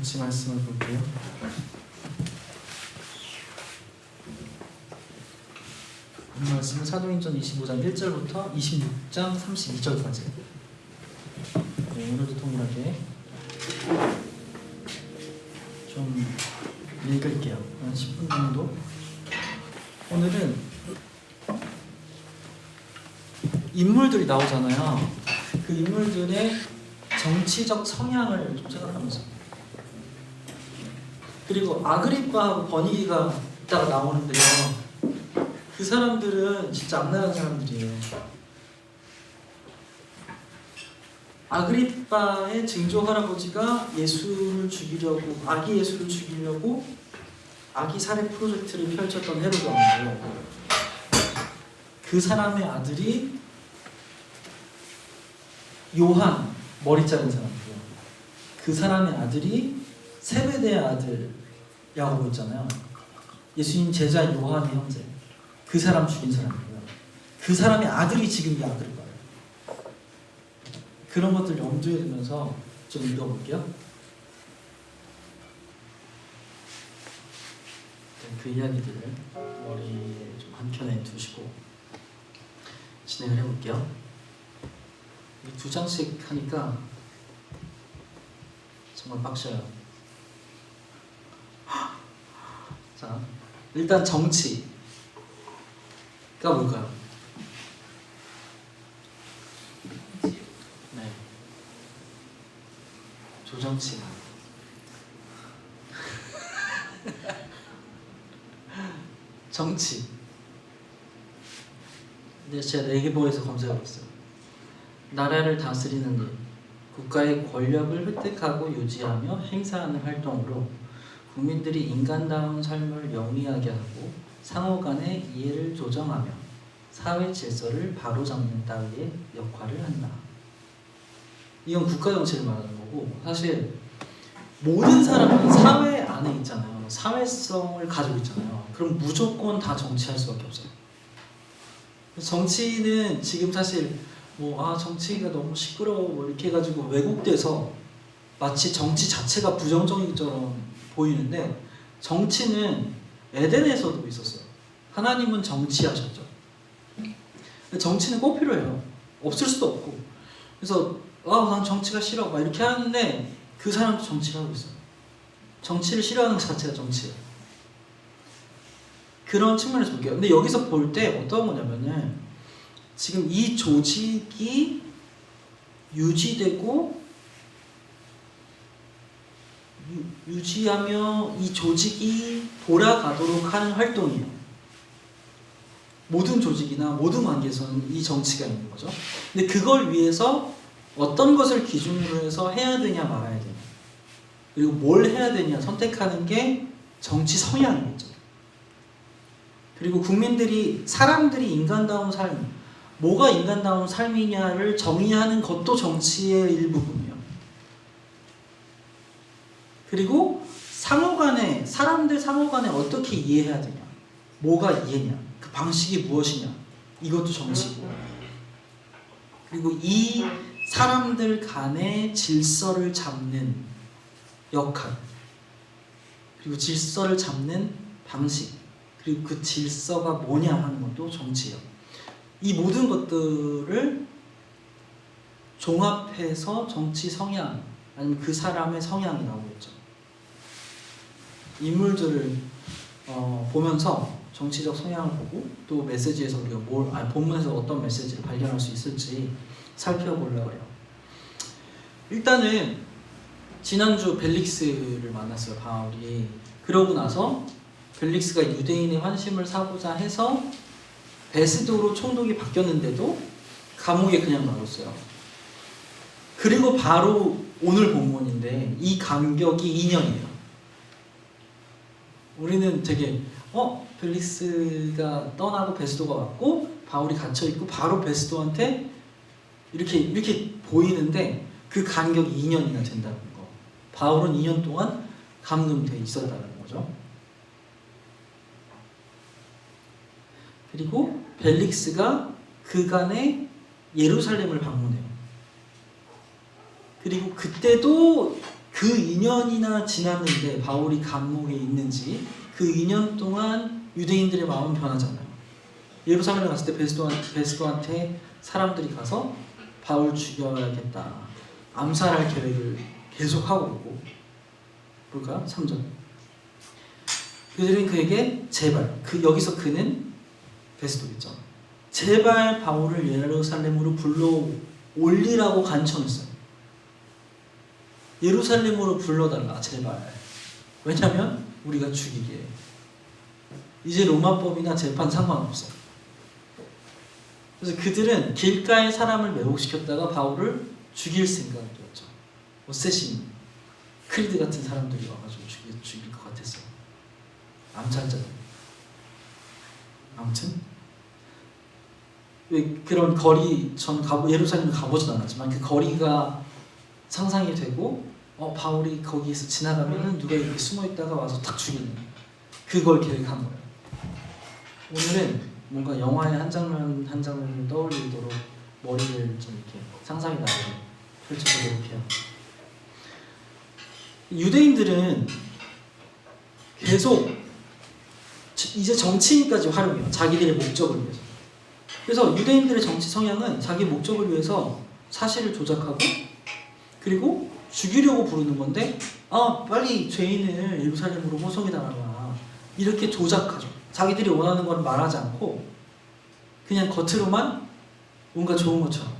같이 말씀을 볼게요. 이 말씀은 사도행전 25장 1절부터 26장 32절까지. 네, 오늘도 동일하게 좀 읽을게요. 한 10분 정도. 오늘은 인물들이 나오잖아요. 그 인물들의 정치적 성향을 좀 생각하면서, 그리고 아그리빠하고 버니기가 이따가 나오는데요. 그 사람들은 진짜 악랄한 사람들이에요. 아그리빠의 증조 할아버지가 예수를 죽이려고, 아기 예수를 죽이려고 아기 살해 프로젝트를 펼쳤던 헤로드 왕이고요. 그 사람의 아들이 요한, 머리 자른 사람이고요. 그 사람의 아들이 세베대의 아들 야고보 있잖아요. 예수님 제자 요한의 형제. 그 사람 죽인 사람이고요. 그 사람의 아들이 지금 이 아그리빠예요. 그런 것들 염두에 두면서 좀 읽어볼게요. 그 이야기들을 머리에 좀 한켠에 두시고 진행을 해볼게요. 두 장씩 하니까 정말 빡셔요. 자, 일단 정치가 뭘까요? 네, 조정치. 정치. 근데 제가 네이버에서 검색해봤어요. 나라를 다스리는 일, 국가의 권력을 획득하고 유지하며 행사하는 활동으로 국민들이 인간다운 삶을 영위하게 하고 상호 간의 이해를 조정하며 사회 질서를 바로잡는 따위의 역할을 한다. 이건 국가 정치를 말하는 거고, 사실 모든 사람은 사회 안에 있잖아요. 사회성을 가지고 있잖아요. 그럼 무조건 다 정치할 수밖에 없어요. 정치는 지금 사실 정치가 너무 시끄러워 이렇게 해가지고 왜곡돼서 마치 정치 자체가 부정적인 것처럼 보이는데, 정치는 에덴에서도 있었어요. 하나님은 정치하셨죠. 정치는 꼭 필요해요. 없을 수도 없고. 그래서 난 정치가 싫어 막 이렇게 하는데 그 사람도 정치를 하고 있어요. 정치를 싫어하는 것 자체가 정치예요. 그런 측면에서 볼게요. 근데 여기서 볼 때 어떤 거냐면은, 지금 이 조직이 유지되고 유지하며 이 조직이 돌아가도록 하는 활동이에요. 모든 조직이나 모든 관계에서는 이 정치가 있는 거죠. 근데 그걸 위해서 어떤 것을 기준으로 해서 해야 되냐 말아야 되냐, 그리고 뭘 해야 되냐 선택하는 게 정치 성향이겠죠. 그리고 국민들이, 사람들이 인간다운 삶, 뭐가 인간다운 삶이냐를 정의하는 것도 정치의 일부분이에요. 그리고 상호간에, 사람들 상호간에 어떻게 이해해야 되냐, 뭐가 이해냐, 그 방식이 무엇이냐, 이것도 정치고, 그리고 이 사람들 간의 질서를 잡는 역할, 그리고 질서를 잡는 방식, 그리고 그 질서가 뭐냐 하는 것도 정치예요. 이 모든 것들을 종합해서 정치 성향, 아니면 그 사람의 성향이 나오겠죠. 인물들을 보면서 정치적 성향을 보고, 또 메시지에서 우리가 본문에서 어떤 메시지를 발견할 수 있을지 살펴보려고 해요. 일단은 지난주 벨릭스를 만났어요, 바울이. 그러고 나서 벨릭스가 유대인의 환심을 사고자 해서 베스도로 총독이 바뀌었는데도 감옥에 그냥 놔뒀어요. 그리고 바로 오늘 본문인데 이 간격이 2년이에요. 우리는 되게 벨릭스가 떠나고 베스도가 왔고 바울이 갇혀있고 바로 베스도한테 이렇게 보이는데, 그 간격이 2년이나 된다는 거. 바울은 2년 동안 감금돼 있었다는 거죠. 그리고 벨릭스가 그간에 예루살렘을 방문해요. 그리고 그때도 그 그 2년이나 지났는데 바울이 감옥에 있는지 그 2년 동안 유대인들의 마음은 변하잖아요. 예루살렘에 갔을 때 베스도한테 사람들이 가서 바울 죽여야겠다, 암살할 계획을 계속하고 있고, 볼까요? 3절. 그들은 그에게 제발, 여기서 그는 베스도겠죠. 제발 바울을 예루살렘으로 불러 올리라고 간청했어요. 예루살렘으로 불러달라, 제발. 왜냐면 우리가 죽이게. 이제 로마법이나 재판 상관없어. 그래서 그들은 길가에 사람을 매복시켰다가 바울을 죽일 생각이었죠. 세신 크리드 같은 사람들이 와가지고 죽일 것 같았어요. 암살자들. 아무튼 그런 거리, 전 예루살렘을 가보진 않았지만 그 거리가 상상이 되고, 바울이 거기에서 지나가면 누가 이렇게 숨어있다가 와서 탁 죽이는, 그걸 계획한 거예요. 오늘은 뭔가 영화의 한 장면 한 장면을 떠올리도록 머리를 좀 이렇게 상상이 나게 펼쳐보도록 해요. 유대인들은 계속 이제 정치인까지 활용해요. 자기들의 목적을 위해서. 그래서 유대인들의 정치 성향은 자기 목적을 위해서 사실을 조작하고, 그리고 죽이려고 부르는 건데, 빨리 죄인을 예루살렘으로 호송해달라, 이렇게 조작하죠. 자기들이 원하는 건 말하지 않고 그냥 겉으로만 뭔가 좋은 것처럼,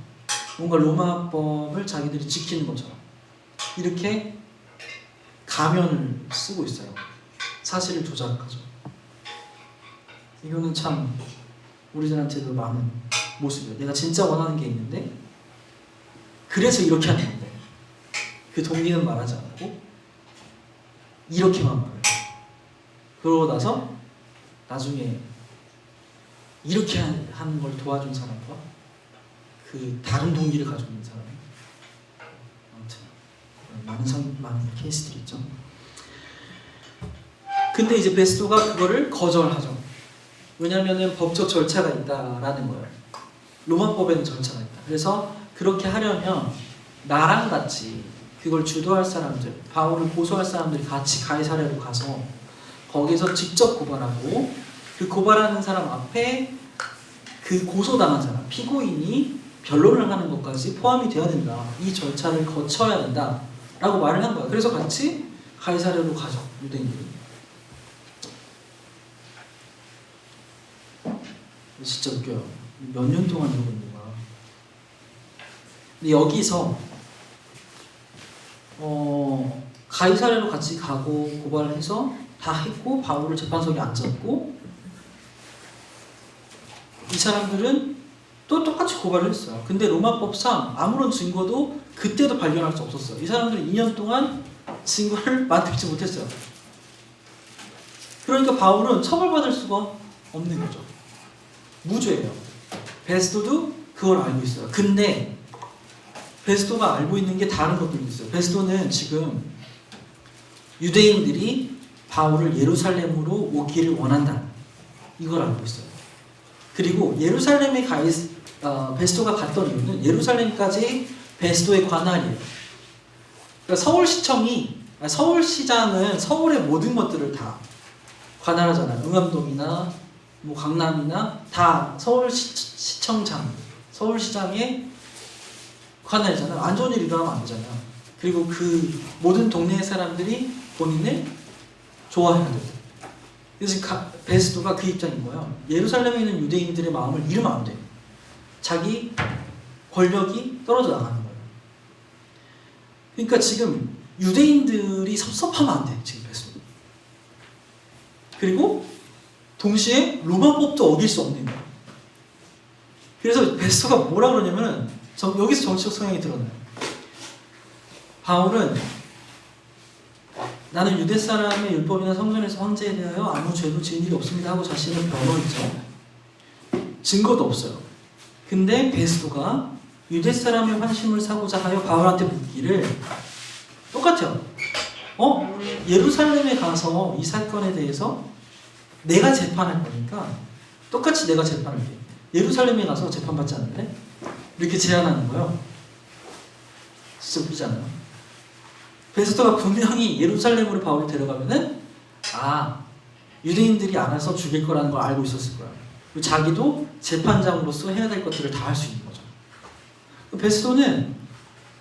뭔가 로마법을 자기들이 지키는 것처럼 이렇게 가면을 쓰고 있어요. 사실을 조작하죠. 이거는 참 우리들한테도 많은 모습이에요. 내가 진짜 원하는 게 있는데 그래서 이렇게 하는 건데 그 동기는 말하지 않고 이렇게만 말해요. 그러고 나서 나중에 이렇게 하는 걸 도와준 사람과 그 다른 동기를 가지고 있는 사람이, 아무튼 많은 케이스들이 있죠. 근데 이제 베스도가 그거를 거절하죠. 왜냐하면 법적 절차가 있다라는 거예요. 로마법에는 절차가 있다. 그래서 그렇게 하려면 나랑 같이 그걸 주도할 사람들, 바울을 고소할 사람들이 같이 가이사랴로 가서 거기서 직접 고발하고, 그 고발하는 사람 앞에 그 고소당한 사람, 피고인이 변론을 하는 것까지 포함이 되어야 된다. 이 절차를 거쳐야 된다 라고 말을 한 거야. 그래서 같이 가이사랴로 가죠, 유대인들이. 진짜 웃겨요. 몇 년 동안 이러고 있는 거야. 근데 여기서 가이사랴로 같이 가고 고발을 해서 다 했고, 바울을 재판석에 앉았고, 이 사람들은 또 똑같이 고발을 했어요. 근데 로마법상 아무런 증거도 그때도 발견할 수 없었어요. 이 사람들은 2년 동안 증거를 만들지 못했어요. 그러니까 바울은 처벌받을 수가 없는 거죠. 무죄예요. 베스도도 그걸 알고 있어요. 근데 베스도가 알고 있는 게 다른 것들도 있어요. 베스도는 지금 유대인들이 바울을 예루살렘으로 오기를 원한다, 이걸 알고 있어요. 그리고 예루살렘에 베스도가 갔던 이유는 예루살렘까지 베스도의 관할이에요. 그러니까 서울시장은 서울의 모든 것들을 다 관할하잖아요. 응암동이나 뭐 강남이나 다 서울시청장, 서울시장의 관할이잖아요. 안 좋은 일이 일어나면 안 되잖아요. 그리고 그 모든 동네의 사람들이 본인을 좋아해야 돼요. 그래서 베스도가 그 입장인 거예요. 예루살렘에 있는 유대인들의 마음을 잃으면 안 돼요. 자기 권력이 떨어져 나가는 거예요. 그러니까 지금 유대인들이 섭섭하면 안 돼, 지금 베스도. 그리고 동시에 로마법도 어길 수 없는 거예요. 그래서 베스도가 뭐라 그러냐면, 여기서 정치적 성향이 드러나요. 바울은 나는 유대 사람의 율법이나 성전에서 황제에 대하여 아무 죄도 지은 일이 없습니다 하고 자신을 변호했죠. 증거도 없어요. 근데 베스도가 유대 사람의 환심을 사고자 하여 바울한테 묻기를, 똑같아요. 예루살렘에 가서 이 사건에 대해서 내가 재판할 거니까 똑같이 내가 재판할게. 예루살렘에 가서 재판받지 않을래? 이렇게 제안하는 거예요. 진짜 웃기지 않아요? 베스토가 분명히 예루살렘으로 바울을 데려가면은 유대인들이 알아서 죽일 거라는 걸 알고 있었을 거야. 그리고 자기도 재판장으로서 해야 될 것들을 다 할 수 있는 거죠. 베스토는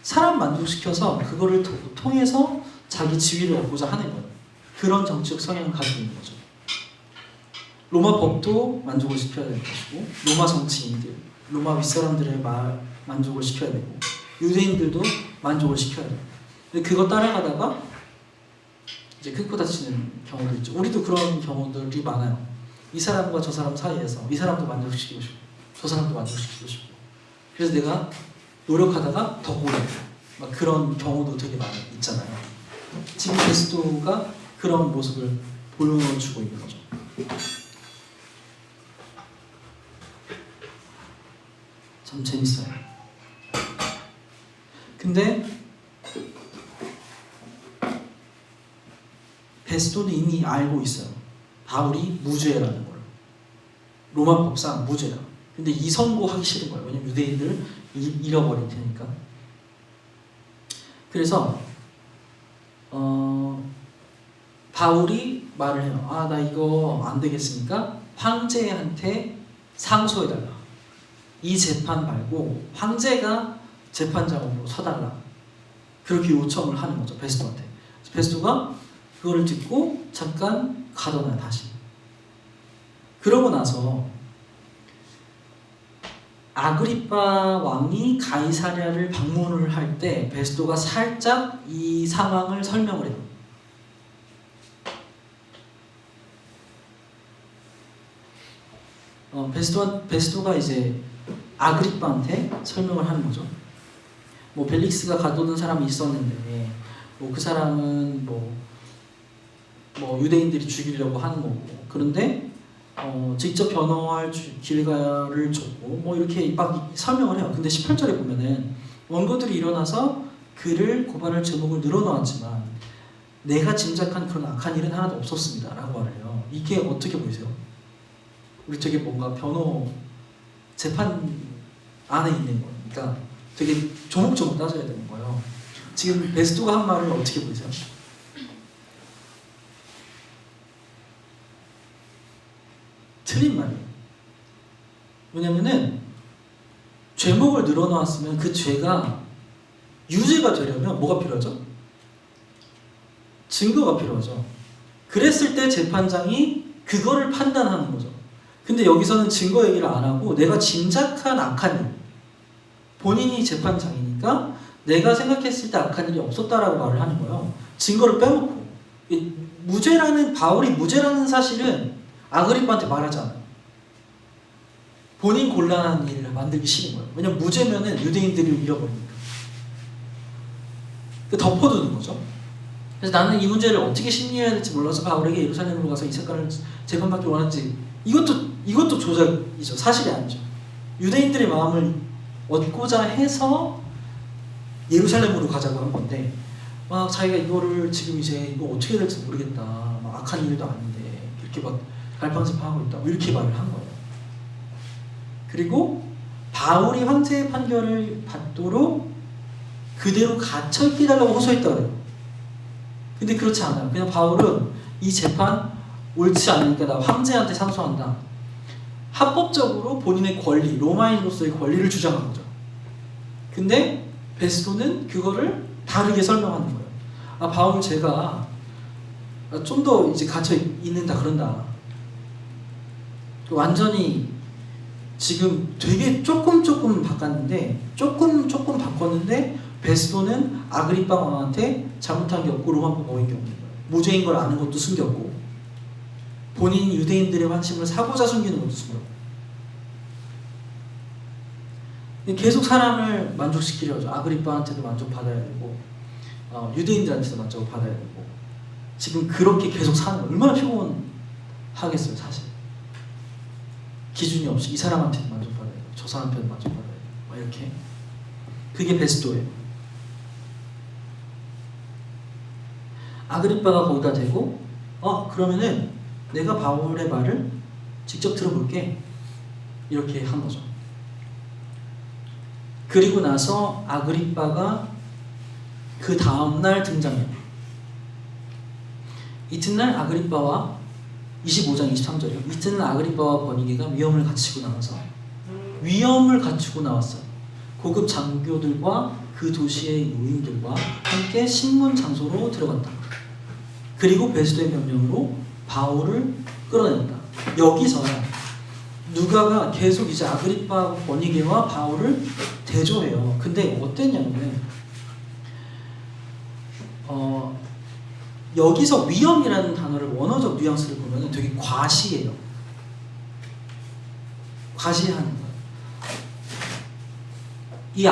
사람 만족시켜서 그거를 통해서 자기 지위를 얻고자 하는 거예요. 그런 정치적 성향을 가지고 있는 거죠. 로마 법도 만족을 시켜야 될 것이고, 로마 정치인들, 로마 윗사람들의 만족을 시켜야 되고, 유대인들도 만족을 시켜야 돼요. 근데 그거 따라가다가 이제 크고 다치는 경우도 있죠. 우리도 그런 경우들이 많아요. 이 사람과 저 사람 사이에서 이 사람도 만족시키고 싶고, 저 사람도 만족시키고 싶고, 그래서 내가 노력하다가 더 고래고, 막 그런 경우도 되게 많이 있잖아요. 지금 베스토가 그런 모습을 보여주고 있는 거죠. 참 재밌어요. 근데 베스토는 이미 알고 있어요. 바울이 무죄라는 걸. 로마 법상 무죄야. 근데 이 선고하기 싫은 거예요. 왜냐면 유대인들 잃어버릴 테니까. 그래서 바울이 말을 해요. 나 이거 안 되겠으니까 황제한테 상소해달라. 이 재판 말고 황제가 재판장으로 서달라. 그렇게 요청을 하는 거죠. 베스토한테. 베스토가 그거를 듣고 잠깐 가둬놔요. 다시. 그러고 나서 아그리빠 왕이 가이사랴를 방문을 할 때 베스토가 살짝 이 상황을 설명을 해요. 베스토가 이제 아그리빠한테 설명을 하는 거죠. 뭐 벨릭스가 가둬둔 사람이 있었는데 그 사람은 뭐 유대인들이 죽이려고 하는 거고, 그런데 직접 변호할 기회를 줬고 이렇게 막 설명을 해요. 근데 18절에 보면은 원고들이 일어나서 그를 고발할 제목을 늘어놓았지만 내가 짐작한 그런 악한 일은 하나도 없었습니다 라고 말을 해요. 이게 어떻게 보이세요? 우리 되게 뭔가 재판 안에 있는 거예요. 그러니까 되게 조목조목 따져야 되는 거예요. 지금 베스토가 한 말을 어떻게 보이세요? 틀린 말이에요. 왜냐면은 죄목을 늘어놓았으면 그 죄가 유죄가 되려면 뭐가 필요하죠? 증거가 필요하죠. 그랬을 때 재판장이 그거를 판단하는 거죠. 근데 여기서는 증거 얘기를 안 하고 내가 짐작한 악한 일, 본인이 재판장이니까 내가 생각했을 때 악한 일이 없었다라고 말을 하는 거예요. 증거를 빼놓고. 바울이 무죄라는 사실은 아그리빠한테 말하지 않아요. 본인 곤란한 일을 만들기 싫은 거예요. 왜냐면 무죄면은 유대인들을 잃어버리니까. 덮어두는 거죠. 그래서 나는 이 문제를 어떻게 심리해야 될지 몰라서 바울에게 예루살렘으로 가서 이 사건을 재판받기 원하는지, 이것도 조작이죠. 사실이 아니죠. 유대인들의 마음을 얻고자 해서 예루살렘으로 가자고 한 건데, 자기가 이거를 지금 이제 이거 어떻게 될지 모르겠다. 악한 일도 아닌데 이렇게 막 갈팡질팡하고 있다. 이렇게 말을 한 거예요. 그리고 바울이 황제의 판결을 받도록 그대로 갇혀 있게 해달라고 호소했다 그래요. 근데 그렇지 않아요. 그냥 바울은 이 재판 옳지 않으니까 나 황제한테 상소한다. 합법적으로 본인의 권리, 로마인으로서의 권리를 주장한 거죠. 근데 베스토는 그거를 다르게 설명하는 거예요. 바울 제가 좀 더 이제 갇혀 있는다 그런다. 완전히 지금 되게 조금 바꿨는데 베스토는 아그리빠 왕한테 잘못한 게 없고 로마법 어긴 게 없는 거예요. 무죄인 걸 아는 것도 숨겼고 본인 유대인들의 환심을 사고자 숨기는 것도 숨겼고 계속 사람을 만족시키려고 하죠. 아그리빠한테도 만족받아야 되고 유대인들한테도 만족받아야 되고 지금 그렇게 계속 사는 거예요. 얼마나 피곤하겠어요 사실. 기준이 없이 이 사람한테는 만족받아야 되고 저 사람한테는 만족받아야 되고 이렇게. 그게 베스토예요. 아그리빠가 거기다 대고 그러면은 내가 바울의 말을 직접 들어볼게 이렇게 한 거죠. 그리고 나서 아그리빠가 그 다음날 등장해요. 이튿날 아그리빠와 25장 23절이요. 이튿날 아그리빠와 버니게가 위험을 갖추고 나왔어요. 고급 장교들과 그 도시의 요인들과 함께 신문 장소로 들어갔다. 그리고 베스도의 명령으로 바울을 끌어낸다. 여기서 누가가 계속 이제 아그리빠 버니게와 바울을 대조해요. 근데 어땠냐면 여기서 위험이라는 단어를 원어적 뉘앙스를 보면 되게 과시해요. 과시하는 거예요. 이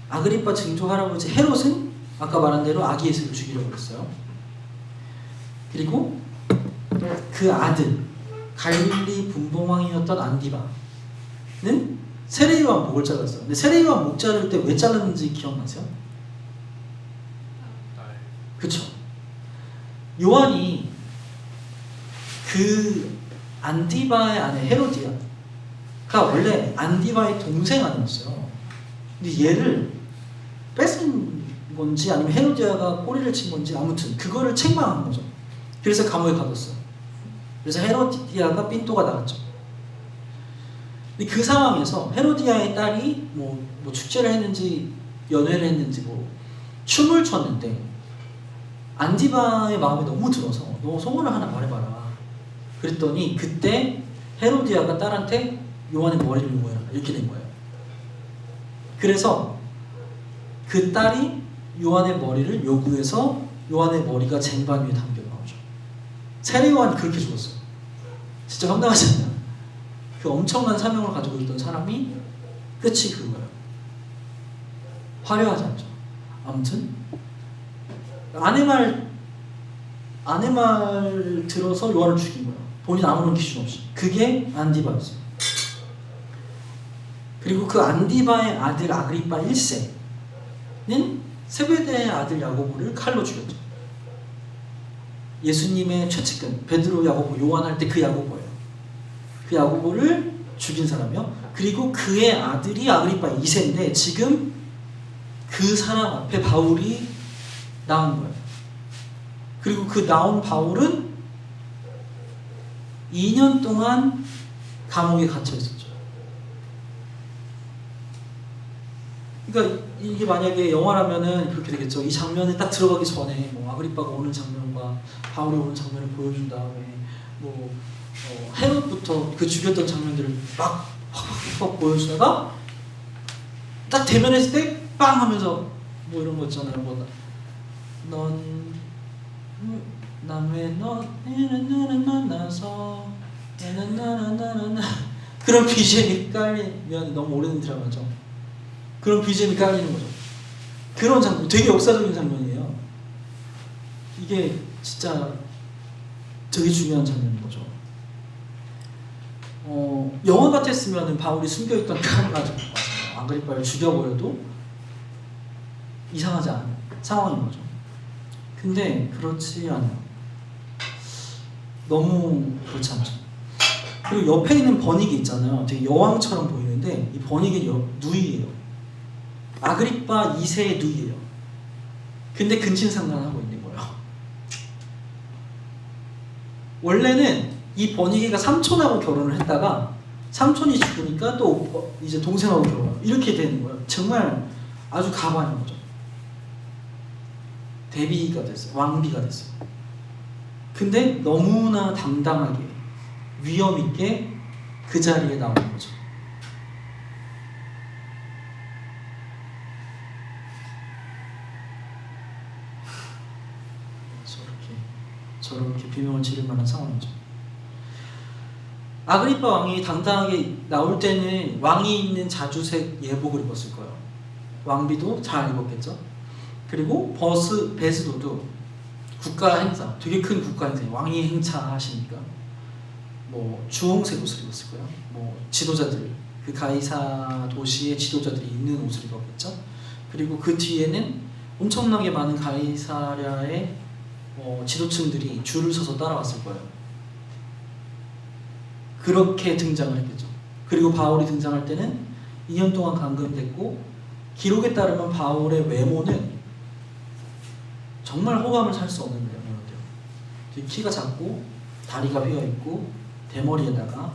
아그리빠 증조 할아버지 헤롯은 아까 말한 대로 아기 예수를 죽이려고 했어요. 그리고 그 아들 갈릴리 분봉왕이었던 안디바는 세례 요한 목을 잘랐어요. 근데 세례 요한 목 자를 때 왜 잘랐는지 기억나세요? 그쵸? 요한이 그 안디바의 아내 헤로디아가 원래 안디바의 동생 아니었어요. 근데 얘를 뺏은 건지 아니면 헤로디아가 꼬리를 친 건지 아무튼 그거를 책망한 거죠. 그래서 감옥에 가뒀어요. 그래서 헤로디아가 삔또가 나갔죠. 근데 그 상황에서 헤로디아의 딸이 뭐 축제를 했는지 연회를 했는지 춤을 췄는데 안디바의 마음에 너무 들어서 너 소원을 하나 말해봐라. 그랬더니 그때 헤로디아가 딸한테 요한의 머리를 요구해라 이렇게 된 거예요. 그래서 그 딸이 요한의 머리를 요구해서 요한의 머리가 쟁반 위에 담겨 나오죠. 세례 요한이 그렇게 죽었어요. 진짜 황당하지 않나요? 그 엄청난 사명을 가지고 있던 사람이 끝이 그거예요. 화려하지 않죠. 아무튼 아내 말 들어서 요한을 죽인 거예요. 본인 아무런 기준 없이. 그게 안디바였어요. 그리고 그 안디바의 아들 아그리빠 1세는 세베대의 아들 야고보를 칼로 죽였죠. 예수님의 최측근 베드로, 야고보, 요한 할 때 그 야고보예요. 그 야고보를 죽인 사람이요. 그리고 그의 아들이 아그리빠 2세인데 지금 그 사람 앞에 바울이 나온 거예요. 그리고 그 나온 바울은 2년 동안 감옥에 갇혀 있었죠. 그러니까 이게 만약에 영화라면은 그렇게 되겠죠. 이 장면에 딱 들어가기 전에 아그리빠가 오는 장면과 바울이 오는 장면을 보여준 다음에 헤롯부터 그 죽였던 장면들을 막 확 보여주다가 딱 대면했을 때 빵 하면서 이런 거 있잖아요. 난 왜 너 만나서 그런 BGM이 깔리면 너무 오래된 드라마죠. 그런 BGM이 깔리는 거죠. 그런 장면, 되게 역사적인 장면이에요. 이게 진짜 되게 중요한 장면인 거죠. 영화 같았으면 바울이 숨겨있던 칼을 가지고 와서 아그리빠를 죽여버려도 이상하지 않은 상황인 거죠. 근데 그렇지 않아요. 너무 그렇지 않죠. 그리고 옆에 있는 버니게 있잖아요. 되게 여왕처럼 보이는데 이 버니게 누이예요. 아그리빠 2세의 누이예요. 근데 근친상간하고 있는 거예요. 원래는 이 버니게가 삼촌하고 결혼을 했다가 삼촌이 죽으니까 또 이제 동생하고 결혼하고 이렇게 되는 거예요. 정말 아주 가관인 거죠. 대비가 됐어요. 왕비가 됐어요. 근데 너무나 당당하게 위험 있게 그 자리에 나오는 거죠. 저렇게 비명을 지를 만한 상황이죠. 아그리빠 왕이 당당하게 나올 때는 왕이 있는 자주색 예복을 입었을 거예요. 왕비도 잘 입었겠죠. 그리고 베스도도 국가 행사, 되게 큰 국가 행사, 왕이 행차하시니까 주홍색 옷을 입었을 거예요. 지도자들, 그 가이사 도시의 지도자들이 입는 옷을 입었겠죠. 그리고 그 뒤에는 엄청나게 많은 가이사랴의 지도층들이 줄을 서서 따라왔을 거예요. 그렇게 등장을 했겠죠. 그리고 바울이 등장할 때는 2년 동안 감금됐고 기록에 따르면 바울의 외모는 정말 호감을 살 수 없는 외모였대요. 키가 작고 다리가 휘어 있고 대머리에다가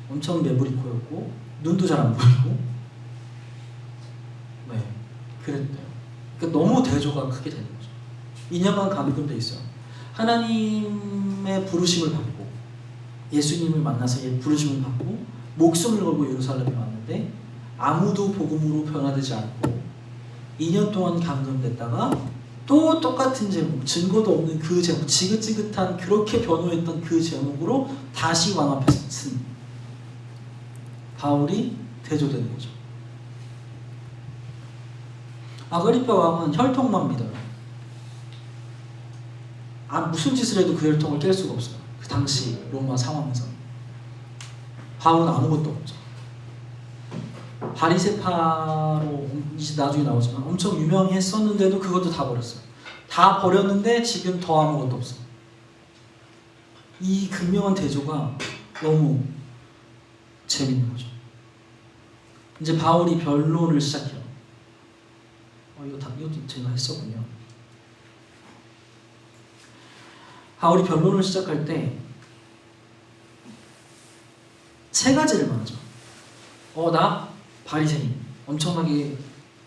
엄청 매부리 코였고 눈도 잘 안 보이고 네 그랬대요. 그러니까 너무 대조가 크게 되는 거죠. 2년간 감금돼 있어요. 하나님의 부르심을 받고 예수님을 만나서 부르심을 받고 목숨을 걸고 예루살렘에 왔는데 아무도 복음으로 변화되지 않고 2년 동안 감금됐다가 또 똑같은 제목, 증거도 없는 그 제목, 지긋지긋한 그렇게 변호했던 그 제목으로 다시 왕 앞에 쓴 바울이 대조되는 거죠. 아그리파 왕은 혈통만 믿어요. 무슨 짓을 해도 그 혈통을 깰 수가 없어요. 그 당시 로마 상황에서. 바울은 아무것도 없죠. 바리새파로 이제 나중에 나오지만 엄청 유명했었는데도 그것도 다 버렸어요. 다 버렸는데 지금 더 아무것도 없어. 이 극명한 대조가 너무 재밌는 거죠. 이제 바울이 변론을 시작해요. 이것도 제가 했었군요. 바울이 변론을 시작할 때 세 가지를 말하죠. 나 바리새인, 엄청나게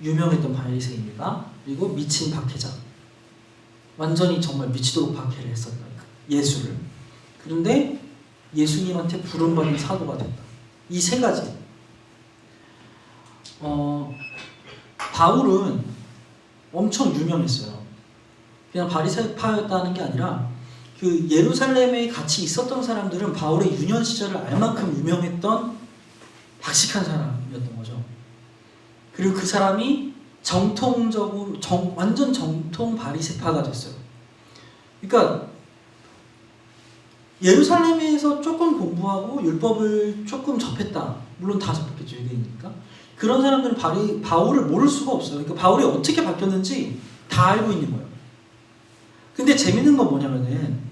유명했던 바리새인이다. 그리고 미친 박해자, 완전히 정말 미치도록 박해를 했었다. 예수를. 그런데 예수님한테 부름받은 사도가 됐다. 이 세 가지. 바울은 엄청 유명했어요. 그냥 바리새파였다는 게 아니라 그 예루살렘에 같이 있었던 사람들은 바울의 유년 시절을 알 만큼 유명했던 박식한 사람이었던 거죠. 그리고 그 사람이 정통적으로 완전 정통 바리새파가 됐어요. 그러니까 예루살렘에서 조금 공부하고 율법을 조금 접했다. 물론 다 접했겠죠, 유대인이니까. 그런 사람들은 바울을 모를 수가 없어요. 그러니까 바울이 어떻게 바뀌었는지 다 알고 있는 거예요. 근데 재밌는 건 뭐냐면은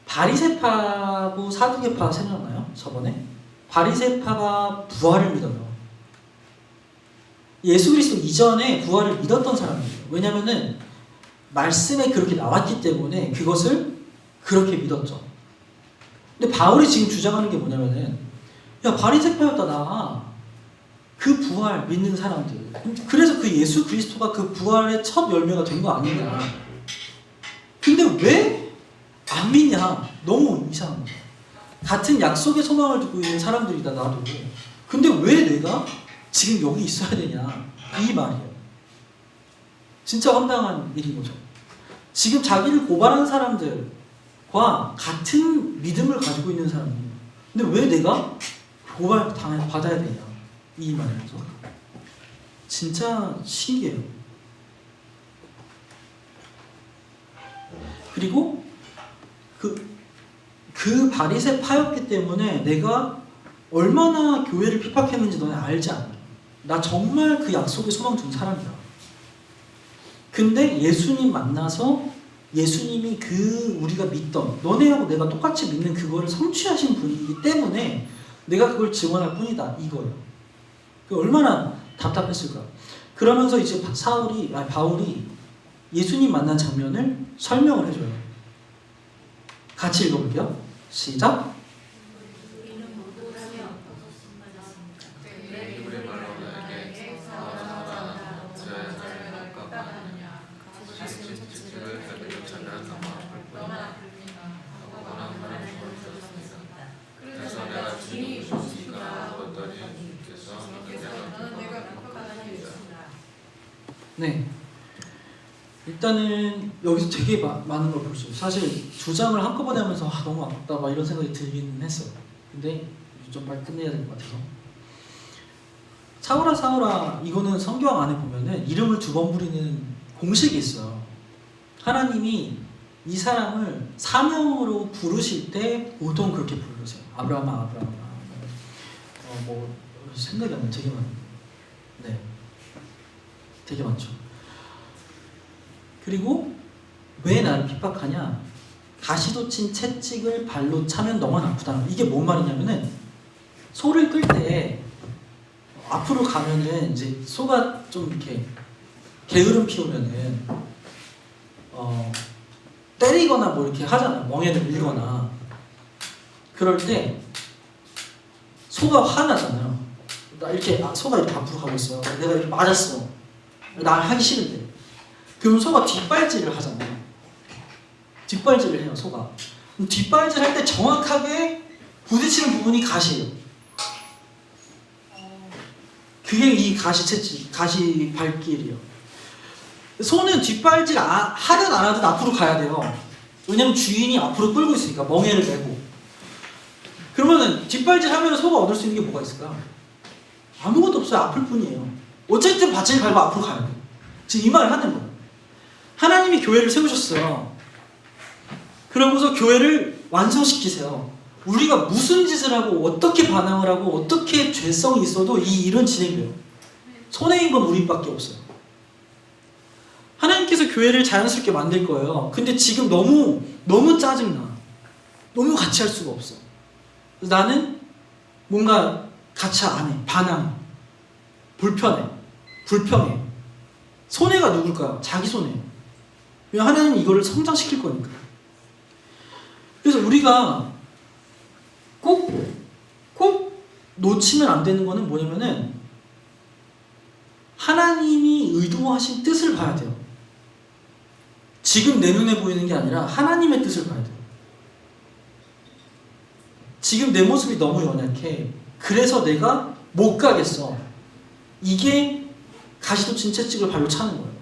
바리새파하고 사두개파 생각나요? 저번에 바리새파가 부활을 믿어요. 예수 그리스도 이전에 부활을 믿었던 사람이에요. 왜냐면은 말씀에 그렇게 나왔기 때문에 그것을 그렇게 믿었죠. 근데 바울이 지금 주장하는 게 뭐냐면은 야 바리새파였다 나. 그 부활 믿는 사람들. 그래서 그 예수 그리스도가 그 부활의 첫 열매가 된 거 아니냐. 근데 왜 안 믿냐? 너무 이상한 거죠. 같은 약속의 소망을 두고 있는 사람들이다 나도. 근데 왜 내가 지금 여기 있어야 되냐? 이 말이에요. 진짜 황당한 일인 거죠. 지금 자기를 고발한 사람들과 같은 믿음을 가지고 있는 사람이에요. 근데 왜 내가 고발 받아야 되냐? 이 말이죠. 진짜 신기해요. 그리고 그 바리새파였기 때문에 내가 얼마나 교회를 핍박했는지 너네 알지 않아? 나 정말 그 약속에 소망 둔 사람이야. 근데 예수님 만나서 예수님이 우리가 믿던 너네하고 내가 똑같이 믿는 그거를 성취하신 분이기 때문에 내가 그걸 지원할 뿐이다. 이거예요. 얼마나 답답했을까. 그러면서 이제 바울이 예수님 만난 장면을 설명을 해줘요. 같이 읽어볼게요. 시작. 네. 일단은 여기서 되게 많은 걸 볼 수 있어요. 사실 주장을 한꺼번에 하면서 너무 아깝다 막 이런 생각이 들기는 했어요. 근데 좀 빨리 끝내야 될 것 같아서. 사울아 사울아 이거는 성경 안에 보면은 이름을 2번 부리는 공식이 있어요. 하나님이 이 사람을 사명으로 부르실 때 보통 그렇게 부르세요. 아브라함아. 생각이 안 나요. 되게 많아요. 네. 되게 많죠. 그리고 왜 나를 핍박하냐? 가시도 친 채찍을 발로 차면 너만 아프다. 이게 뭔 말이냐면은 소를 끌 때 앞으로 가면은 이제 소가 좀 이렇게 게으름 피우면은 때리거나 뭐 이렇게 하잖아요. 멍에를 밀거나. 그럴 때 소가 화나잖아요. 나 이렇게 소가 이렇게 앞으로 가고 있어요. 내가 이렇게 맞았어. 나 하기 싫은데. 그럼 소가 뒷발질을 하잖아요. 뒷발질을 해요, 소가. 뒷발질 할 때 정확하게 부딪히는 부분이 가시예요. 그게 이 가시 발길이에요. 소는 뒷발질 하든 안 하든 앞으로 가야 돼요. 왜냐면 주인이 앞으로 끌고 있으니까, 멍에를 메고. 그러면은 뒷발질 하면 소가 얻을 수 있는 게 뭐가 있을까? 아무것도 없어요. 아플 뿐이에요. 어쨌든 밧줄 밟고 앞으로 가야 돼요. 지금 이 말을 하는 거예요. 하나님이 교회를 세우셨어요. 그러고서 교회를 완성시키세요. 우리가 무슨 짓을 하고 어떻게 반응을 하고 어떻게 죄성이 있어도 이 일은 진행돼요. 손해인 건 우리밖에 없어요. 하나님께서 교회를 자연스럽게 만들 거예요. 근데 지금 너무 짜증나. 너무 같이 할 수가 없어. 나는 뭔가 같이 안 해. 반항해. 불편해. 손해가 누굴까요? 자기 손해예요. 왜냐면 하나님은 이거를 성장시킬 거니까. 그래서 우리가 꼭 놓치면 안 되는 거는 뭐냐면은 하나님이 의도하신 뜻을 봐야 돼요. 지금 내 눈에 보이는 게 아니라 하나님의 뜻을 봐야 돼요. 지금 내 모습이 너무 연약해. 그래서 내가 못 가겠어. 이게 가시돋친 채찍을 발로 차는 거예요.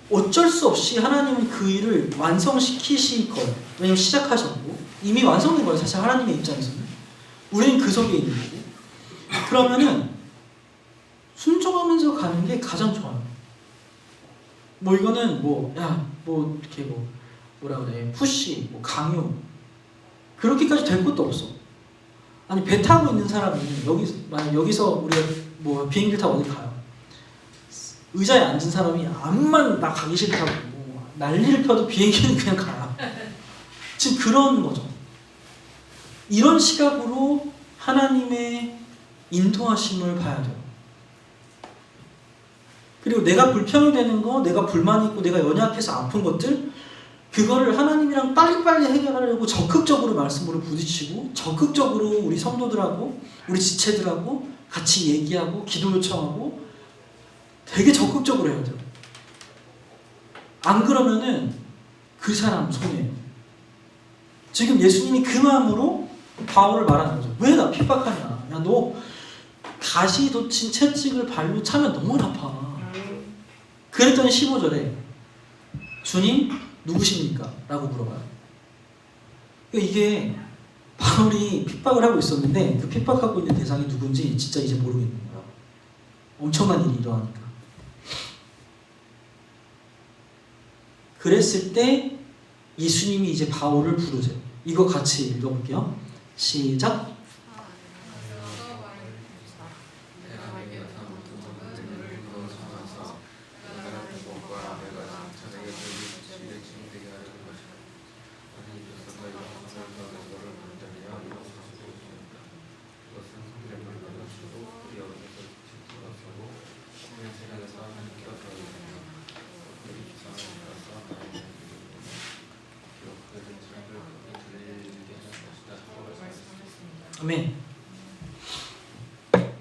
어쩔 수 없이 하나님은 그 일을 완성시키실 거예요. 왜냐면 시작하셨고 이미 완성된 거예요. 사실 하나님의 입장에서는. 우리는 그 속에 있는 거고. 그러면은 순종하면서 가는 게 가장 좋아요. 뭐 이거는 이렇게 뭐라 그래, 푸시, 강요 그렇게까지 될 것도 없어. 아니 배 타고 있는 사람이 만약 여기서 우리가 비행기를 타고 어디 가요. 의자에 앉은 사람이 암만 나 가기 싫다고 난리를 펴도 비행기는 그냥 가요. 지금 그런 거죠. 이런 시각으로 하나님의 인도하심을 봐야 돼요. 그리고 내가 불평이 되는 거, 내가 불만이 있고 내가 연약해서 아픈 것들, 그거를 하나님이랑 빨리빨리 해결하려고 적극적으로 말씀으로 부딪히고 적극적으로 우리 성도들하고 우리 지체들하고 같이 얘기하고 기도 요청하고 되게 적극적으로 해야 돼요. 안 그러면은 그 사람 손해예요. 지금 예수님이 그 마음으로 바울을 말하는 거죠. 왜 나 핍박하냐. 야, 너 가시 돋친 채찍을 발로 차면 너무 아파. 그랬더니 15절에 주님 누구십니까? 라고 물어봐요. 그러니까 이게 바울이 핍박을 하고 있었는데 그 핍박하고 있는 대상이 누군지 진짜 이제 모르겠는 거예요. 엄청난 일이 일어나니까. 그랬을 때 예수님이 이제 바울을 부르세요. 이거 같이 읽어볼게요. 시작. 아멘.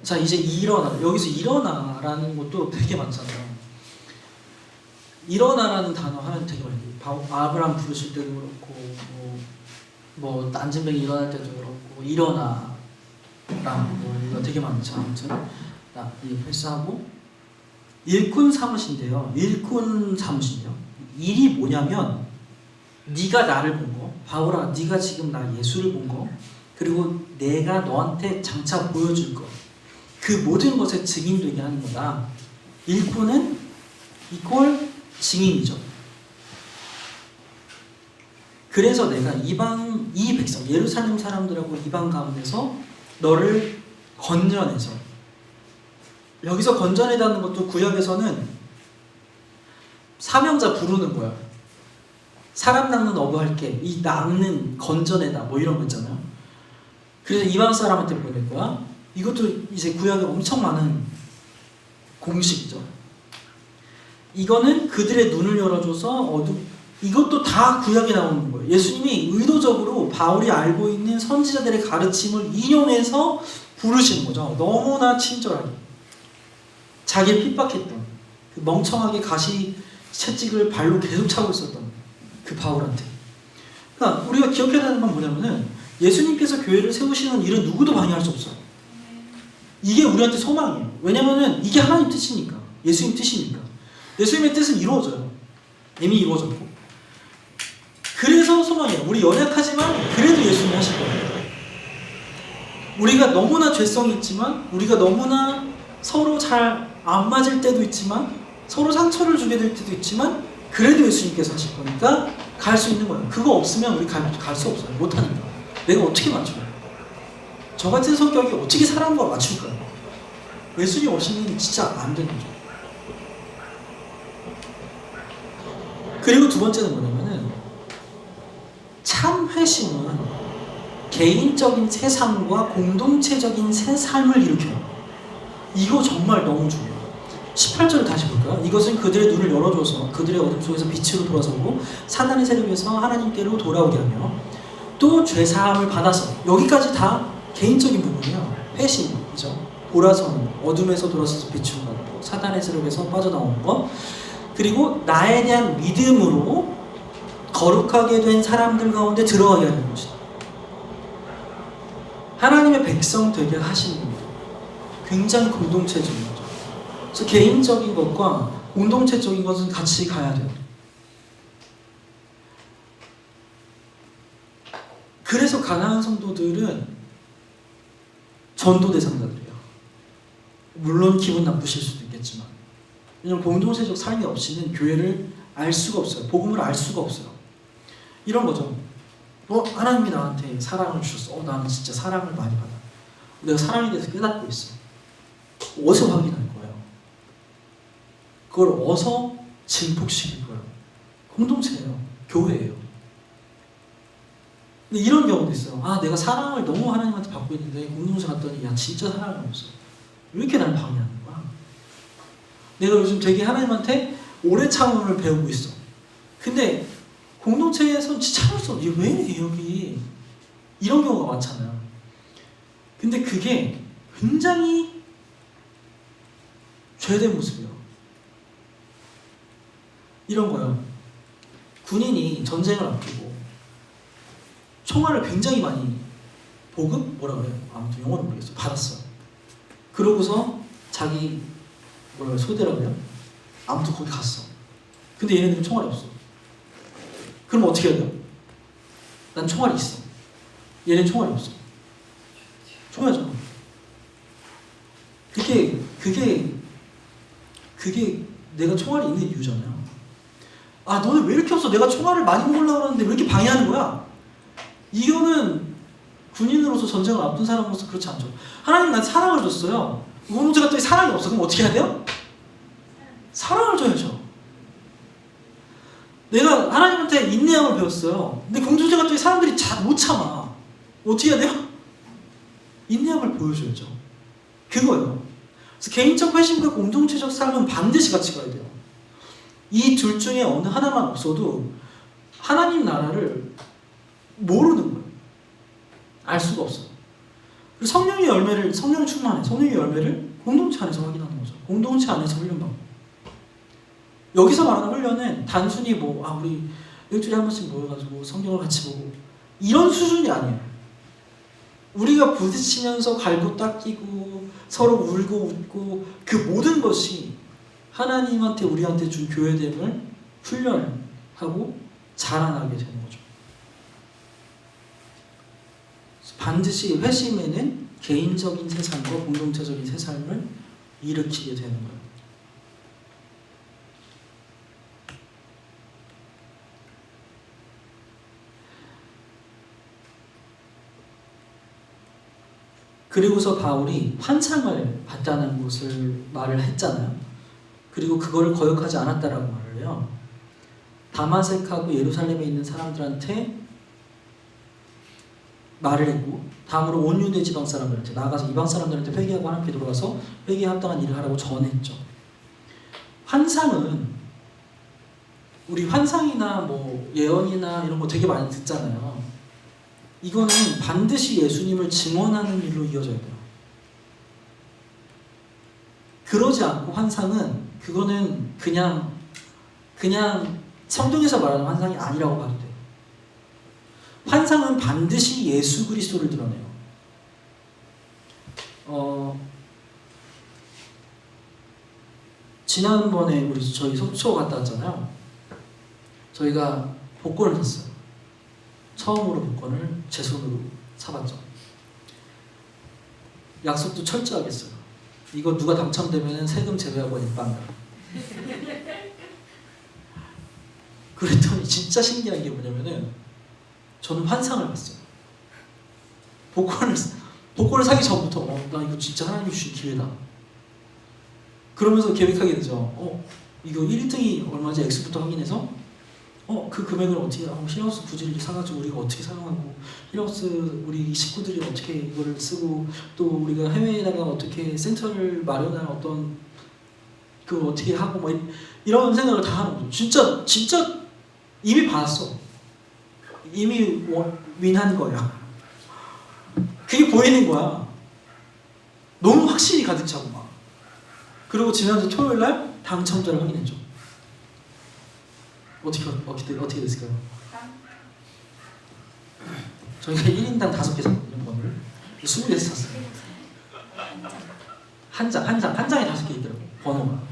자, 이제 일어나. 여기서 일어나라는 것도 되게 많잖아요. 일어나라는 단어 하나님 되게 많이. 아브라함 부르실 때도 그렇고, 뭐 난징뱅이 일어날 때도 그렇고, 일어나라. 이거 되게 많죠. 아무튼 이 패스하고 일꾼 사무신데요. 일이 뭐냐면 네가 나를 본 거, 바울아, 네가 지금 나 예수를 본 거. 그리고 내가 너한테 장차 보여줄 것, 그 모든 것에 증인되게 하는 거다. 일꾼은 이꼴 증인이죠. 그래서 내가 이 백성, 예루살렘 사람들하고 이방 가운데서 너를 건져내서, 여기서 건져내다는 것도 구약에서는 사명자 부르는 거야. 사람 낚는 어부할게, 이 낚는 건져내다 뭐 이런 거 있잖아요. 그래서 이방 사람한테 보낼 거야. 이것도 이제 구약에 엄청 많은 공식이죠. 이거는 그들의 눈을 열어줘서 이것도 다 구약에 나오는 거예요. 예수님이 의도적으로 바울이 알고 있는 선지자들의 가르침을 인용해서 부르시는 거죠. 너무나 친절하게. 자기를 핍박했던 그 멍청하게 가시 채찍을 발로 계속 차고 있었던 그 바울한테. 그러니까 우리가 기억해야 되는 건 뭐냐면은 예수님께서 교회를 세우시는 일은 누구도 방해할 수 없어요. 이게 우리한테 소망이에요. 왜냐면은 이게 하나님 뜻이니까. 예수님 뜻이니까. 예수님의 뜻은 이루어져요. 이미 이루어졌고. 그래서 소망이에요. 우리 연약하지만 그래도 예수님이 하실 거예요. 우리가 너무나 죄성이 있지만, 우리가 너무나 서로 잘 안 맞을 때도 있지만, 서로 상처를 주게 될 때도 있지만, 그래도 예수님께서 하실 거니까 갈 수 있는 거예요. 그거 없으면 우리 갈 수 없어요. 못하니까. 내가 어떻게 맞춰요? 저 같은 성격이 어떻게 사람과 맞출까요? 예수님 없이는 진짜 안 되는 거죠. 그리고 두 번째는 뭐냐면은 참 회심은 개인적인 새 삶과 공동체적인 새 삶을 일으켜요. 이거 정말 너무 중요해요. 18절을 다시 볼까요? 이것은 그들의 눈을 열어줘서 그들의 어둠 속에서 빛으로 돌아서고 사단의 세력에서 하나님께로 돌아오게 하며 또 죄사함을 받아서, 여기까지 다 개인적인 부분이에요. 회심이죠. 돌아서는, 어둠에서 돌아서서 빛으로 가고 사단의 세력에서 빠져나오는 것, 그리고 나에 대한 믿음으로 거룩하게 된 사람들 가운데 들어가게 하는 것이다. 하나님의 백성 되게 하시는 겁니다. 굉장히 공동체적인 거죠. 그래서 개인적인 것과 공동체적인 것은 같이 가야 돼요. 그래서 가난한 성도들은 전도 대상자들이에요. 물론 기분 나쁘실 수도 있겠지만, 왜냐하면 공동체적 삶이 없이는 교회를 알 수가 없어요. 복음을 알 수가 없어요. 이런 거죠. 하나님이 나한테 사랑을 주셨어. 나는 진짜 사랑을 많이 받아. 내가 사랑에 대해서 깨닫고 있어. 어디서 확인할 거예요? 그걸 어디서 증폭시킬 거예요? 공동체예요. 교회예요. 근데 이런 경우도 있어요. 내가 사랑을 너무 하나님한테 받고 있는데 공동체 갔더니 진짜 사랑이 없어. 왜 이렇게 날 방해하는 거야? 내가 요즘 되게 하나님한테 오래 참음을 배우고 있어. 근데 공동체에서는 진짜 참을 수 없어. 왜 여기? 이런 경우가 많잖아요. 근데 그게 굉장히 죄된 모습이에요. 이런 거요. 군인이 전쟁을 앞두고 총알을 굉장히 많이 보급? 뭐라 그래요? 아무튼 영어는 모르겠어. 받았어. 그러고서 자기 소대라고 해요? 아무튼 거기 갔어. 근데 얘네들은 총알이 없어. 그럼 어떻게 해야 돼요? 난 총알이 있어. 얘는 총알이 없어. 총알이잖아. 그게 내가 총알이 있는 이유잖아요. 너는 왜 이렇게 없어? 내가 총알을 많이 먹으려고 하는데 왜 이렇게 방해하는 거야? 이거는 군인으로서 전쟁을 앞둔 사람으로서 그렇지 않죠. 하나님 나한테 사랑을 줬어요. 공동체가 또 사랑이 없어. 그럼 어떻게 해야 돼요? 사랑을 줘야죠. 내가 하나님한테 인내함을 배웠어요. 근데 공동체가 또 사람들이 못 참아. 어떻게 해야 돼요? 인내함을 보여줘야죠. 그거예요. 그래서 개인적 회심과 공동체적 삶은 반드시 같이 가야 돼요. 이 둘 중에 어느 하나만 없어도 하나님 나라를 모르는 거예요. 알 수가 없어요. 그리고 성령의 열매를, 성령 충만해. 성령의 열매를 공동체 안에서 확인하는 거죠. 공동체 안에서 훈련받고. 여기서 말하는 훈련은 단순히 우리 일주일에 한 번씩 모여가지고 성경을 같이 보고 이런 수준이 아니에요. 우리가 부딪히면서 갈고 닦이고 서로 울고 웃고 그 모든 것이 하나님한테 우리한테 준 교회됨을 훈련하고 자라나게 되는 거죠. 반드시 회심에는 개인적인 새 삶과 공동체적인 새 삶을 일으키게 되는 거예요. 그리고서 바울이 환상을 봤다는 것을 말을 했잖아요. 그리고 그거를 거역하지 않았다라고 말을 해요. 다마섹하고 예루살렘에 있는 사람들한테 말을 했고, 다음으로 온 유대 지방 사람들한테 나가서 이방 사람들한테 회개하고 하나님께 돌아가서 회개에 합당한 일을 하라고 전했죠. 환상은 우리 환상이나 뭐 예언이나 이런 거 되게 많이 듣잖아요. 이거는 반드시 예수님을 증언하는 일로 이어져야 돼요. 그러지 않고 환상은 그거는 그냥 성경에서 말하는 환상이 아니라고 봐도 돼요. 환상은 반드시 예수 그리스도를 드러내요. 지난번에 저희 속초 갔다 왔잖아요. 저희가 복권을 샀어요. 처음으로 복권을 제 손으로 사봤죠. 약속도 철저하게 했어요. 이거 누가 당첨되면 세금 제외하고 입방다. 그랬더니 진짜 신기한 게 뭐냐면은 저는 환상을 봤어요. 복권을 사기 전부터 나 이거 진짜 하나님 주신 기회다. 그러면서 계획하게 되죠. 이거 1등이 얼마지? X부터 확인해서 그 금액을 어떻게 힐하우스 부지를 사가지고 우리가 어떻게 사용하고 힐하우스 우리 식구들이 어떻게 이거를 쓰고 또 우리가 해외에다가 어떻게 센터를 마련할 어떤 그걸 어떻게 하고 뭐 이런 생각을 다 하는 거죠. 진짜 이미 받았어. 이미 윈한 거야. 그게 보이는 거야. 너무 확신이 가득 차고 막. 그리고 지난주 토요일날 당첨자를 확인했죠. 어떻게 됐을까요? 저희가 1인당 5개 샀거든요. 번호를 20개 샀어요. 한 장에 5개 있더라고요. 번호가.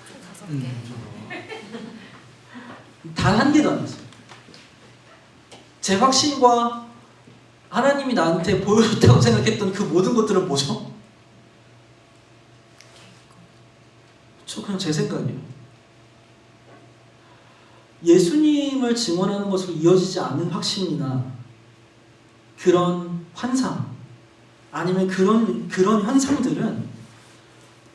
총 5개. 단 한 개도 안 됐어요. 제 확신과 하나님이 나한테 보여줬다고 생각했던 그 모든 것들은 뭐죠? 그냥 제 생각이에요. 예수님을 증언하는 것으로 이어지지 않는 확신이나 그런 환상 아니면 그런 현상들은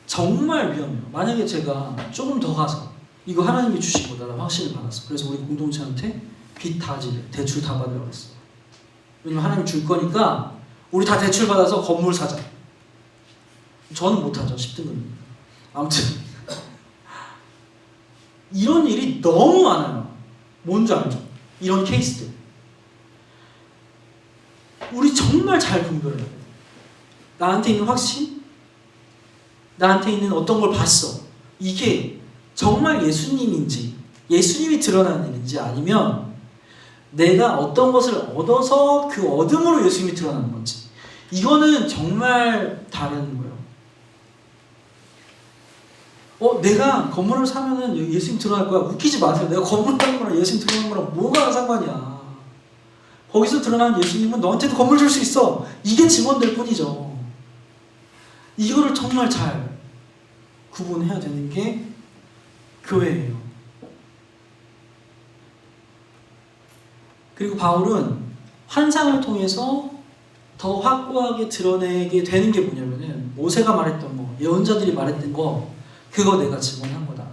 정말 위험해요. 만약에 제가 조금 더 가서 이거 하나님이 주신 거다라는 확신을 받았어. 그래서 우리 공동체한테 빚 다 지래, 대출 다 받으러 갔어. 왜냐면 하나님 줄 거니까 우리 다 대출 받아서 건물 사자. 저는 못하죠. 10등급이니까. 아무튼 이런 일이 너무 많아요. 뭔지 알죠? 이런 케이스들. 우리 정말 잘 분별해야 돼요. 나한테 있는 확신, 나한테 있는 어떤 걸 봤어. 이게 정말 예수님인지, 예수님이 드러나는 일인지 아니면 내가 어떤 것을 얻어서 그 얻음으로 예수님이 드러나는 건지. 이거는 정말 다른 거예요. 내가 건물을 사면은 예수님 드러날 거야. 웃기지 마세요. 내가 건물 사는 거랑 예수님 드러나는 거랑 뭐가 상관이야. 거기서 드러나는 예수님은 너한테도 건물 줄 수 있어. 이게 증언될 뿐이죠. 이거를 정말 잘 구분해야 되는 게 교회예요. 그리고 바울은 환상을 통해서 더 확고하게 드러내게 되는 게 뭐냐면은 모세가 말했던 거, 예언자들이 말했던 거 그거 내가 증언한 거다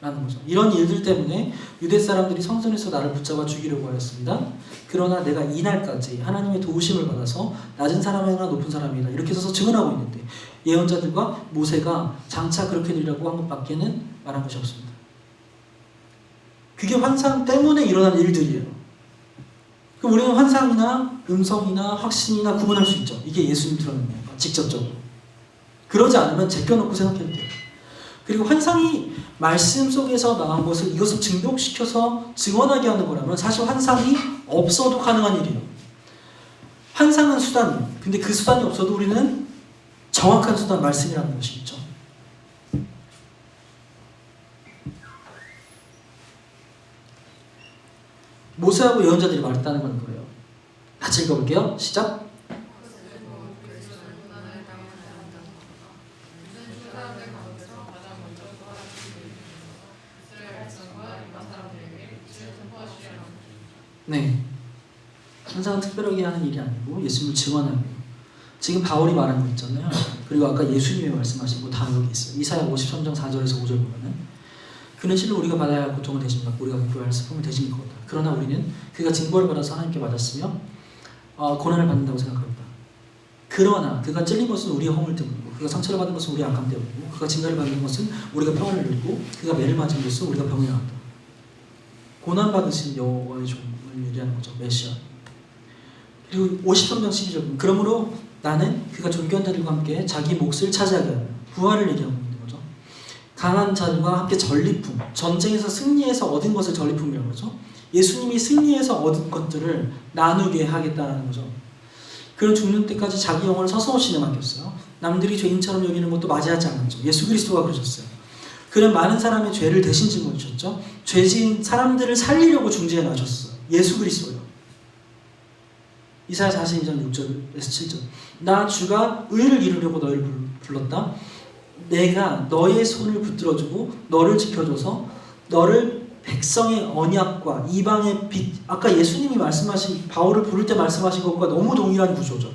라는 거죠. 이런 일들 때문에 유대 사람들이 성전에서 나를 붙잡아 죽이려고 하였습니다. 그러나 내가 이날까지 하나님의 도우심을 받아서 낮은 사람이나 높은 사람이나 이렇게 써서 증언하고 있는데 예언자들과 모세가 장차 그렇게 되리라고 한 것밖에는 말한 것이 없습니다. 그게 환상 때문에 일어난 일들이에요. 그럼 우리는 환상이나 음성이나 확신이나 구분할 수 있죠. 이게 예수님 드러내는 거예요. 직접적으로. 그러지 않으면 제껴놓고 생각해도 돼요. 그리고 환상이 말씀 속에서 나간 것을 이것을 증폭시켜서 증언하게 하는 거라면 사실 환상이 없어도 가능한 일이에요. 환상은 수단이에요. 근데 그 수단이 없어도 우리는 정확한 수단, 말씀이라는 것이 있죠. 모세하고 예언자들이 말했다는 건 그래요. 같이 읽어볼게요. 시작. 네. 환상은 특별하게 하는 일이 아니고 예수님을 증언하는 거예요. 지금 바울이 말한 거 있잖아요. 그리고 아까 예수님이 말씀하신 거 다 여기 있어요. 이사야 53장 4절에서 5절 보면은 그는 실로 우리가 받아야 할 고통을 대신 받고 우리가 겪어야 할 슬픔을 대신 겪었다. 그러나 우리는 그가 징벌을 받아서 하나님께 받았으며 고난을 받는다고 생각합니다. 그러나 그가 찔린 것은 우리의 허물 때문이고, 그가 상처를 받은 것은 우리의 악함 때문이고, 그가 징계를 받는 것은 우리가 평안을 누리고, 그가 매를 맞은 것은 우리가 병이 나왔다. 고난 받으신 여호와의 종을 얘기하는 거죠. 메시아. 그리고 53장 12절, 그러므로 나는 그가 존귀한 자들과 함께 자기 몫을 차지하게 하며, 부활을 얘기하고 있는 거죠. 강한 자들과 함께 전리품, 전쟁에서 승리해서 얻은 것을 전리품이라고 하죠. 예수님이 승리해서 얻은 것들을 나누게 하겠다는 거죠. 그런 죽는 때까지 자기 영혼을 서서오시에 맡겼어요. 남들이 죄인처럼 여기는 것도 맞이하지 않았죠. 예수 그리스도가 그러셨어요. 그는 많은 사람의 죄를 대신 짊어지셨죠. 죄진 사람들을 살리려고 중지해 나셨어요. 예수 그리스도요. 이사야 42장 6절에서 7절. 나 주가 의를 이루려고 너희를 불렀다. 내가 너의 손을 붙들어주고 너를 지켜줘서 너를 백성의 언약과 이방의 빛, 아까 예수님이 말씀하신, 바울을 부를 때 말씀하신 것과 너무 동일한 구조죠.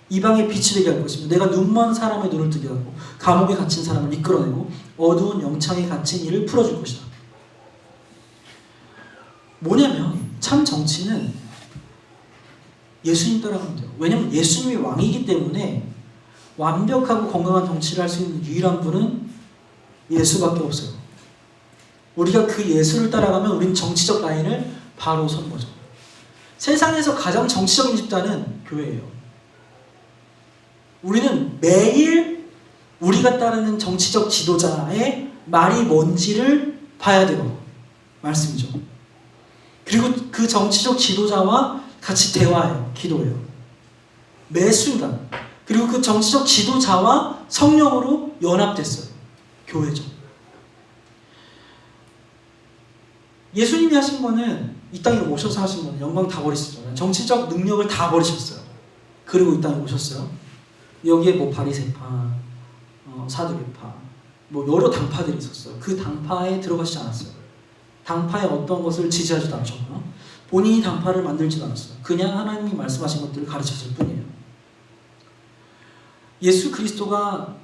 이방의 빛이 되게 할 것이며 내가 눈먼 사람의 눈을 뜨게 하고 감옥에 갇힌 사람을 이끌어내고 어두운 영창에 갇힌 이를 풀어줄 것이다. 뭐냐면 참 정치는 예수님 따라가면 돼요. 왜냐면 예수님이 왕이기 때문에 완벽하고 건강한 정치를 할 수 있는 유일한 분은 예수밖에 없어요. 우리가 그 예수를 따라가면 우리는 정치적 라인을 바로 선 거죠. 세상에서 가장 정치적인 집단은 교회예요. 우리는 매일 우리가 따르는 정치적 지도자의 말이 뭔지를 봐야 되고 말씀이죠. 그리고 그 정치적 지도자와 같이 대화해요. 기도해요. 매 순간. 그리고 그 정치적 지도자와 성령으로 연합됐어요. 교회죠. 예수님이 하신 거는 이 땅에 오셔서 하신 거는 영광 다 버리셨잖아요. 정치적 능력을 다 버리셨어요. 그리고 이 땅에 오셨어요. 여기에 뭐 바리새파, 사두개파, 뭐 여러 당파들이 있었어요. 그 당파에 들어가시지 않았어요. 당파의 어떤 것을 지지하지도 않으셨고요. 본인이 당파를 만들지도 않았어요. 그냥 하나님이 말씀하신 것들을 가르쳤을 뿐이에요. 예수 그리스도가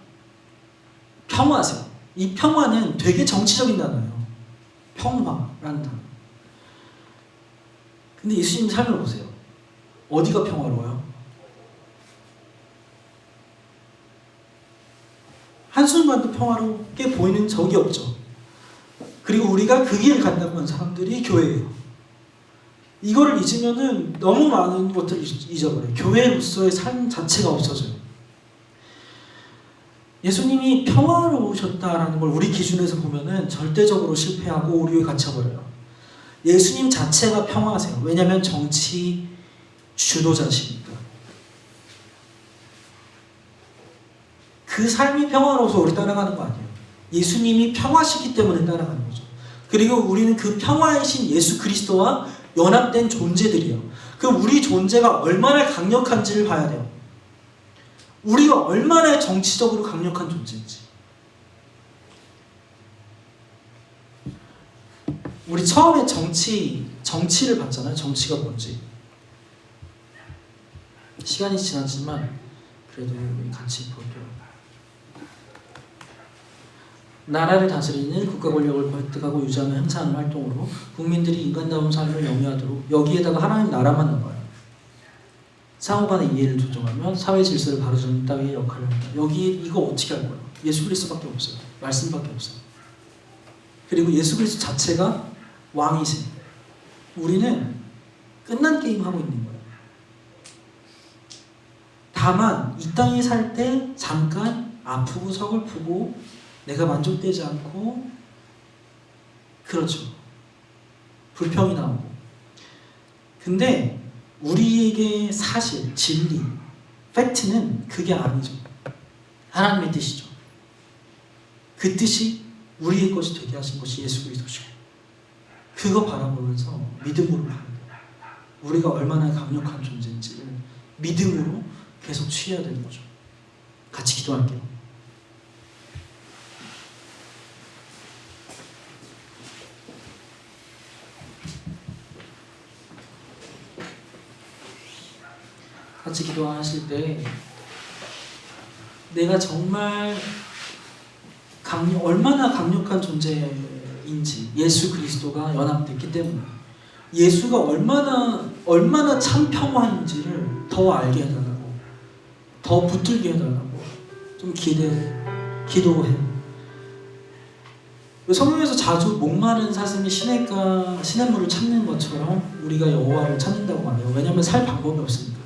평화세요. 이 평화는 되게 정치적인 단어예요. 평화라는 단어. 근데 예수님 삶을 보세요. 어디가 평화로워요? 한순간도 평화롭게 보이는 적이 없죠. 그리고 우리가 그 길을 간다고 하는 사람들이 교회예요. 이거를 잊으면은 너무 많은 것들을 잊어버려요. 교회로서의 삶 자체가 없어져요. 예수님이 평화로우셨다라는 걸 우리 기준에서 보면은 절대적으로 실패하고 오류에 갇혀버려요. 예수님 자체가 평화하세요. 왜냐하면 정치 주도자시니까. 그 삶이 평화로워서 우리 따라가는 거 아니에요. 예수님이 평화시기 때문에 따라가는 거죠. 그리고 우리는 그 평화이신 예수 그리스도와 연합된 존재들이에요. 그럼 우리 존재가 얼마나 강력한지를 봐야 돼요. 우리가 얼마나 정치적으로 강력한 존재인지. 우리 처음에 정치를 봤잖아요. 정치가 뭔지. 시간이 지났지만 그래도 우리 같이 볼게요. 나라를 다스리는 국가 권력을 획득하고 유지하며 행사하는 활동으로 국민들이 인간다운 삶을 영위하도록 여기에다가 하나님 나라만 넣어요. 상호간의 이해를 조정하며 사회 질서를 바로잡는 따위의 역할을 합니다. 여기 이거 어떻게 할 거예요? 예수 그리스도밖에 없어요. 말씀밖에 없어요. 그리고 예수 그리스도 자체가 왕이세요. 우리는 끝난 게임 하고 있는 거예요. 다만 이 땅에 살 때 잠깐 아프고 서글프고 내가 만족되지 않고 그렇죠. 불평이 나오고. 근데 우리에게 사실, 진리, 팩트는 그게 아니죠. 하나님의 뜻이죠. 그 뜻이 우리의 것이 되게 하신 것이 예수 그리스도시고 그거 바라보면서 믿음으로 가는 거예요. 우리가 얼마나 강력한 존재인지를 믿음으로 계속 취해야 되는 거죠. 같이 기도할게요. 같이 기도하실 때 내가 정말 얼마나 강력한 존재인지 예수 그리스도가 연합됐기 때문에 예수가 얼마나 참 평화인지를 더 알게 해달라고, 더 붙들게 해달라고 좀 기도해요. 성경에서 자주 목마른 사슴이 시냇물을 찾는 것처럼 우리가 여호와를 찾는다고 말해요. 왜냐하면 살 방법이 없으니까.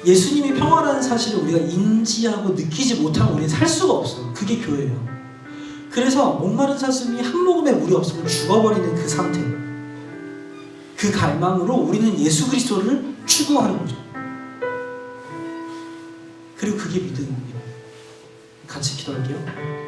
예수님이 평화라는 사실을 우리가 인지하고 느끼지 못하면 우리는 살 수가 없어요. 그게 교회예요. 그래서 목마른 사슴이 한 모금의 물이 없으면 죽어버리는 그 상태, 그 갈망으로 우리는 예수 그리스도를 추구하는 거죠. 그리고 그게 믿음입니다. 같이 기도할게요.